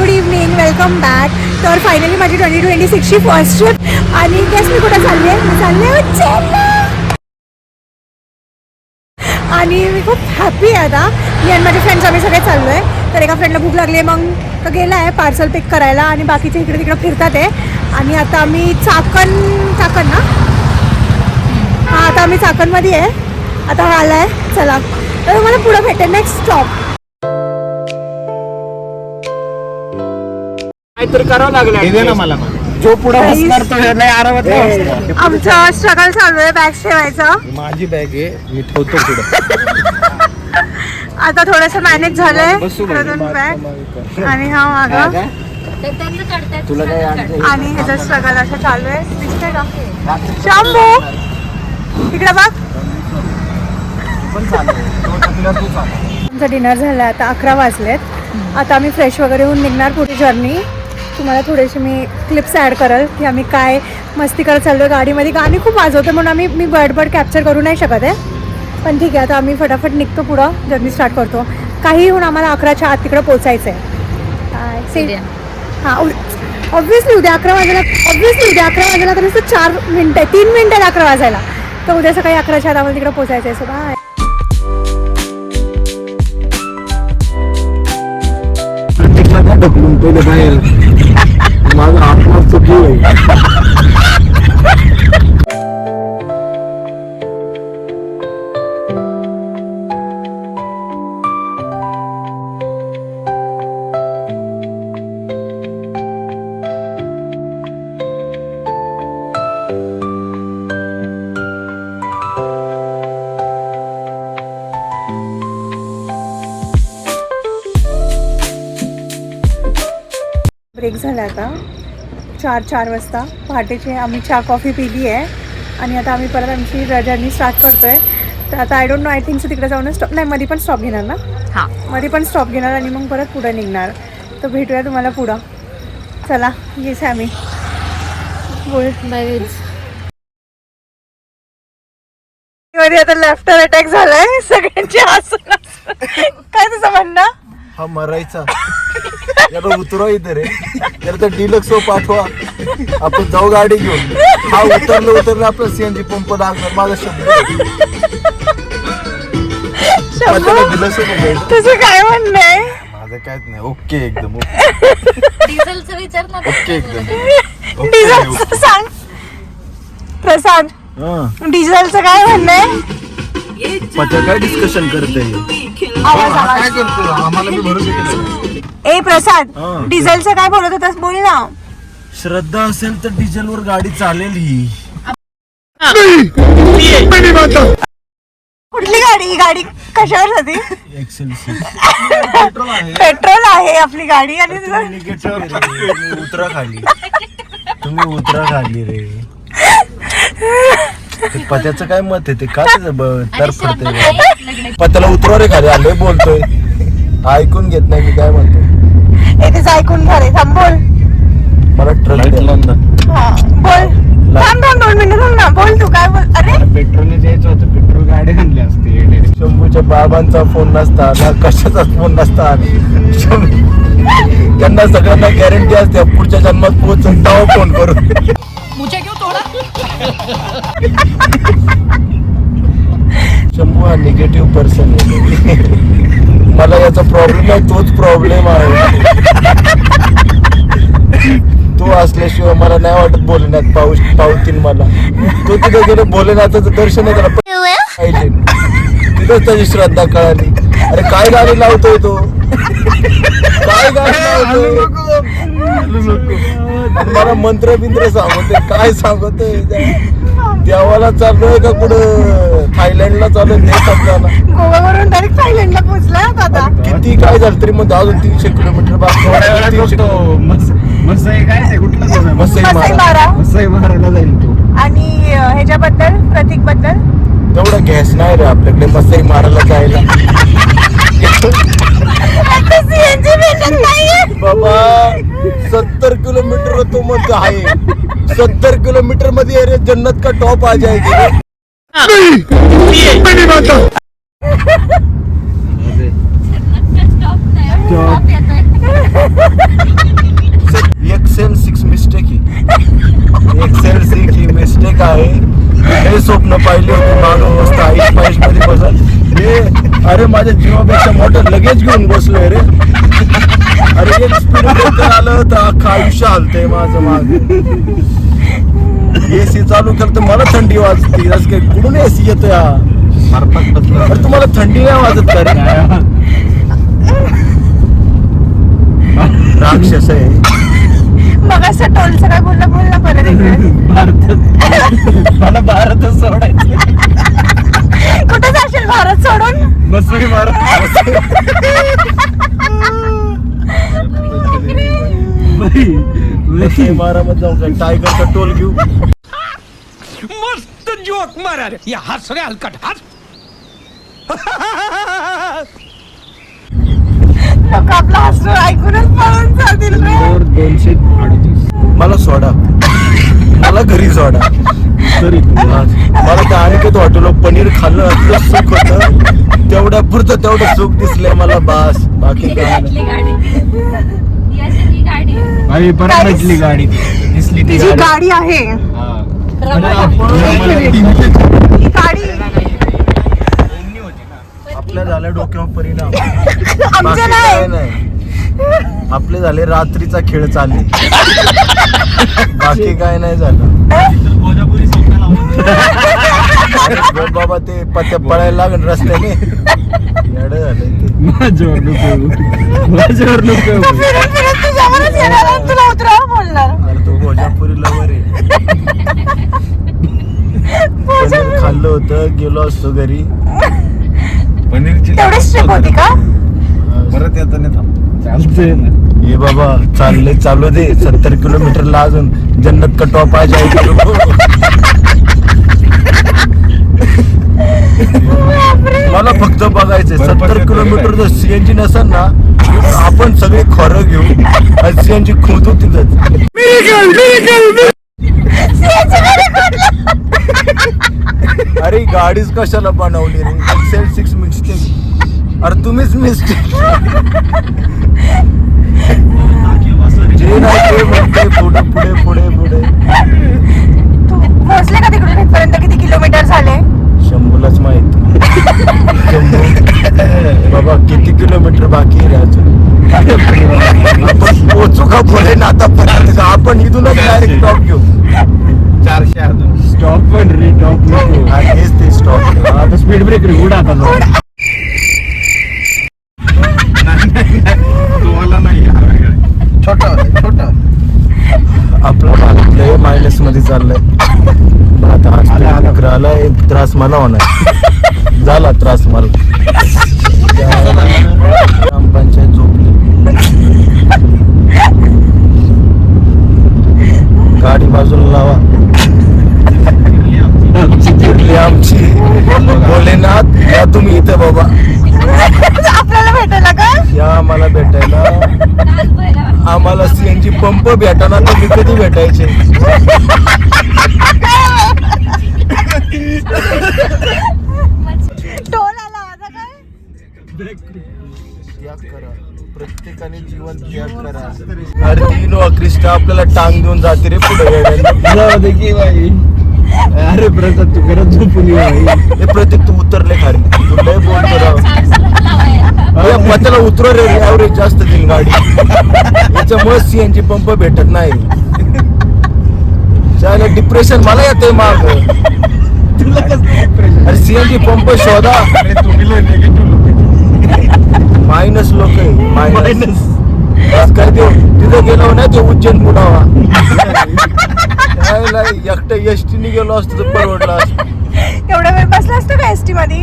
Good evening, welcome back. तर finally माझी 2026ची first trip आणि गेस मी कुठं चालली आहे? मी चालली आहे उज्जैनला आणि मी खूप हॅपी आहे. आता मी आणि माझे फ्रेंड्स आम्ही सगळे चाललो आहे. तर एका फ्रेंडला भूक लागली आहे, मग तो गेला आहे पार्सल पिक करायला आणि बाकीचे इकडे तिकडे फिरतात आहे. आणि आता आम्ही चाकण ना हां, आता आम्ही चाकणमध्ये आहे. आता हा आला आहे. चला तर मला पुढं भेटेल नेक्स्ट स्टॉप. काहीतरी करावं लागलं ना मला. जो पुढे बसणार तो नाही आरामात नाही. आमचा स्ट्रगल चालू आहे बॅग ठेवायचं. माझी बॅग आहे, मी ठेवतो पुढे. आता थोडंसं मॅनेज झालंय बॅग आणि हा मागा तुला काय आणि ह्याचं स्ट्रगल असं चालू आहे. दिसतंय का शंभू? इकडे बघ. आमचा डिनर झाला. आता 11 वाजलेत. आता आम्ही फ्रेश वगैरे होऊन निघणार पुढे जर्नी. तुम्हाला थोडेसे मी क्लिप्स ॲड करेल की आम्ही काय मस्ती करत चाललो आहे गाडीमध्ये. गाणी खूप वाजवते म्हणून मी बडबड कॅप्चर करू नाही शकत आहे. पण ठीक आहे, आता आम्ही फटाफट निघतो, पुढं जर्नी स्टार्ट करतो. काही होऊन आम्हाला 11च्या आत तिकडं पोचायचं आहे. हां, ऑब्व्हियसली उद्या 11 वाजायला तर नुसतं 4 मिनटं 3 मिनटं 11 वाजायला. तर उद्या सकाळी 11च्या आत आम्हाला तिकडं पोचायचं आहे. So bye. ढकलून पहिले बाहेर माझा आत्मा चुकी ब्रेक झाला आता 4 वाजता. पहाटेची आम्ही चहा कॉफी पिली आहे आणि आता आम्ही परत आमची जर्नी स्टार्ट करतो आहे. तर आता I don't know, I think तिकडे जाऊन स्टॉप नाही, मध्ये पण स्टॉप घेणार ना. हां, मध्ये पण स्टॉप घेणार आणि मग परत पुढे निघणार. तर भेटूया तुम्हाला पुढं. चला येस आम्ही बोल आता लेफ्ट अटॅक झालाय सगळ्यांची हसून. काय तुझं म्हणणं? हा मरायचा याला उतरवा इथे रे. तर डिलक्स पाठवा, आपण जाऊ गाडी घेऊन. हा उतरलं आपलं सीएनजी पंप लागणार. माझा शब्द तुझं काय म्हणणं आहे? माझं काहीच नाही. ओके एकदम डिझेलचं विचार ना. ओके एकदम. डिझेलचं सांग प्रसाद. डिझेलचं काय म्हणणं आहे? पचा काय डिस्कशन करते आवाज. काय करतो आम्हाला मी भरोसा केला. ए प्रसाद, डिझेलचं काय बोलत होतास? बोल ना. श्रद्धा असेल तर डिझेलवर गाडी चालेल. ही कुठली गाडी? ही गाडी कशावर जाते? पेट्रोल आहे आपली गाडी. आणि उतरा खाली, तुम्ही उतरा खाली रे. पत्याचं काय मत आहे ते? का तर पडते पत्याला उतरा रे खाली. आलोय बोलतोय, ऐकून घेत नाही मी काय म्हणतो. तेच ऐकून घ्या रे. थांब बोल. मला ट्रक बोल. थांब 2 मिनिटं थांब ना. बोल तू काय बोल. अरे पेट्रोल द्यायचं होतं, पेट्रोल गाडी आणली असते. शंभूच्या बाबांचा फोन नसता ना, कशाचाच फोन नसता. त्यांना सगळ्यांना गॅरंटी असते पुढच्या जन्मात पोहोचून तेव्हा फोन करून. शंभू हा निगेटिव्ह पर्सन आहे. मला याचा प्रॉब्लेम आहे, तोच प्रॉब्लेम आहे. तो असल्याशिवाय मला नाही वाटत बोलण्यात पावतील मला. तो तिथे गेलो भोलेनाथाचं दर्शन आहे त्याला पाहिजे. तिथंच त्याची श्रद्धा कळाली. अरे काय गाडी लावतोय तो, काय गाडी लावतोय. मला मंत्र बिंत्र सांगतोय, काय सांगतोय. देवाला चाललोय का कुठं थायलंडला चाललोय ते समजायला. गोव्यावरून डायरेक्ट थायलंडला पोहोचला आता. किती काय झालं तरी मग अजून 300 किलोमीटर मसाई मारायला जाईल तो. आणि ह्याच्याबद्दल प्रतीक बद्दल तेवढं गॅस नाही रे आपल्याकडे मसाई मारायला जायला. बाबा 70 किलोमीटर तो म्हणतो आहे. 70 किलोमीटर मध्ये अरे जन्नत का टॉप आ जाएगी. स्टॉप एक्सेल 6 मिस्टेक ही एक्सेल 6 ही मिस्टेक आहे. हे स्वप्न पाहिली होती मागं मस्त आईस पाईस मध्ये बसत हे. अरे माझ्या जीवापेक्षा मोठं लगेच घेऊन बसलोय रे. अरे एक स्पीड ब्रेकर आलं तर अख्खं आयुष्य हलतंय माझं माग. एसी चालू केलं तर मला थंडी वाजते. असं काय कुठून एसी येतोय हा? अरे तुम्हाला थंडी नाही वाजत का रे? राक्षस आहे. मग असं टोलचं काय बोलला परत इकडे. मला भारतच सोडायचं. कुठे जाशील भारत सोडून? मसुरी मारामध्ये जाऊ काय टायगरचा टोल घेऊ. मस्त जोक मारा रे या हस रे हलकट हस. लोक आपला हसू ऐकूनच पळून जातील रे. 238. मला सोडा. मला घरी सोडा. मला त्या अनिकेत हॉटेलवर पनीर खाल्लं असलं सुख होतं. तेवढ्या पुरतं तेवढं सुख दिसलंय मला. बास बाकी काय यातली गाडी ही अशी गाडी आणि परत भेटली गाडी दिसली ती तिची गाडी आहे ही गाडी. आपल्या झाल्या डोक्यावर परिणाम. आमच्या बाकी नाही. काय नाही. आपले झाले रात्रीचा खेळ चालले. बाकी काय नाही झालं. अरे बाबा ते पत्या पळायला लागण रस्त्याने येडं झालंय ते. माझ्यावर नको फिरत फिरत तुझ्यावरच येणार आणि तुला उतरावं बोलणार. अरे तो भोजापुरी लवर आहे. पनीर खाल्लं होतं गेलो असतो घरी. पनीरची तेवढी स्ट्रिप होती का? परत येताना थांब. चालतंय ना. ये बाबा चालले चालू दे. 70 किलोमीटरला अजून जन्नत का टॉप आ जाए. मला फक्त बघायचंय 70 किलोमीटर जर सीएनजी नसेल ना आपण सगळे खरं घेऊ आणि सीएनजी खोदू तिथंच. अरे गाडीच कशाला बनवली रे? Excel 6 mistake. अरे तुम्हीच मिस्टेक. जे नाही ते म्हणते पुढे पुढे पुढे पुढे. तू पोहोचले का तिकडून इथपर्यंत? किती किलोमीटर झाले? शंभूलाच माहित. बाबा किती किलोमीटर बाकी आहे रे अजून? आपण पोचू का पुढे ना आतापर्यंत? आपण इथूनच डायरेक्ट स्टॉप घेऊ. 400 अजून स्टॉप पण रे टॉप नको. हेच ते स्टॉप. आता स्पीड ब्रेकर उडा आता तुम्हाला नाही छोटा छोटा आपला भारत मायनस मध्ये चाललंय. आता आज आला एक त्रास मला होणार. झाला त्रास मला. ग्रामपंचायत झोपली. गाडी बाजूला लावा. आमची भोलेनाथ या तुम्ही इथे बाबा आपल्याला भेटायला का? या मला भेटायला. आम्हाला सीएनजी पंप भेटाना तर मी कधी भेटायचे. टोल आला माझा काय? त्याग करा. प्रत्येकाने जीवन त्याग करा. अरे तीन क्रिस्टा आपल्याला टांग देऊन जाते रे पुढे. जाऊ दे की बाई. अरे प्रसाद तू खरंच झोपून ये बाई. हे प्रत्येक तू उतरले खाली. तू लय बोलतो राव. अरे पत्याला उतर रे. ऍव्हरेज जास्त देईल गाडी. याच्यामुळे सीएनजी पंप भेटत नाही. त्याला डिप्रेशन मला येते माग. तुला कसं डिप्रेशन? अरे सीएनजी पंप शोधा. अरे तुम्ही लय निगेटिव्ह लोक. मायनस लोक आहे. मायनस काय देऊ तिथे गेलो नाही ते उज्जैन बुडावा. एकटं एसटीने गेलो असतो तर परवडला असतो. एवढा वेळ बसला असतो का एसटी मध्ये?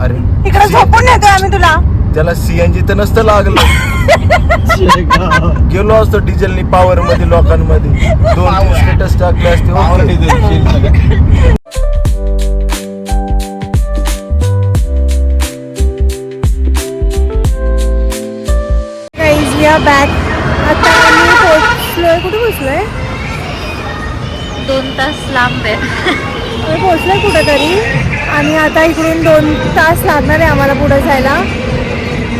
अरे इकडे झोपून नेतोय आम्ही तुला. त्याला सीएनजी तर नसतं लागलं. गेलो असतो डिझेलनी पॉवर मध्ये लोकांमध्ये 2 स्टेटस टाकले असते. Guys we are back. आता आम्ही पोहोचलोय. कुठे पोहोचलोय? 2 तास लांब आहे. आम्ही पोहोचलोय कुठेतरी आणि आता इकडून 2 तास लागणार आहे आम्हाला पुढे जायला.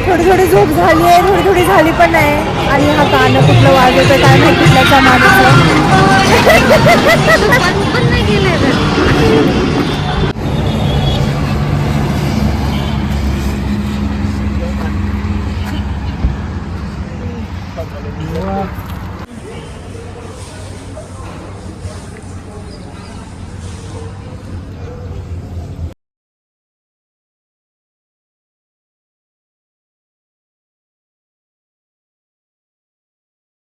थोडी थोडी झोप झाली आहे, थोडी थोडी झाली पण नाही. आणि हा गाणं कुठलं वाजवतोय काय माहिती कुठल्या सामानाचं. पण नाही गेले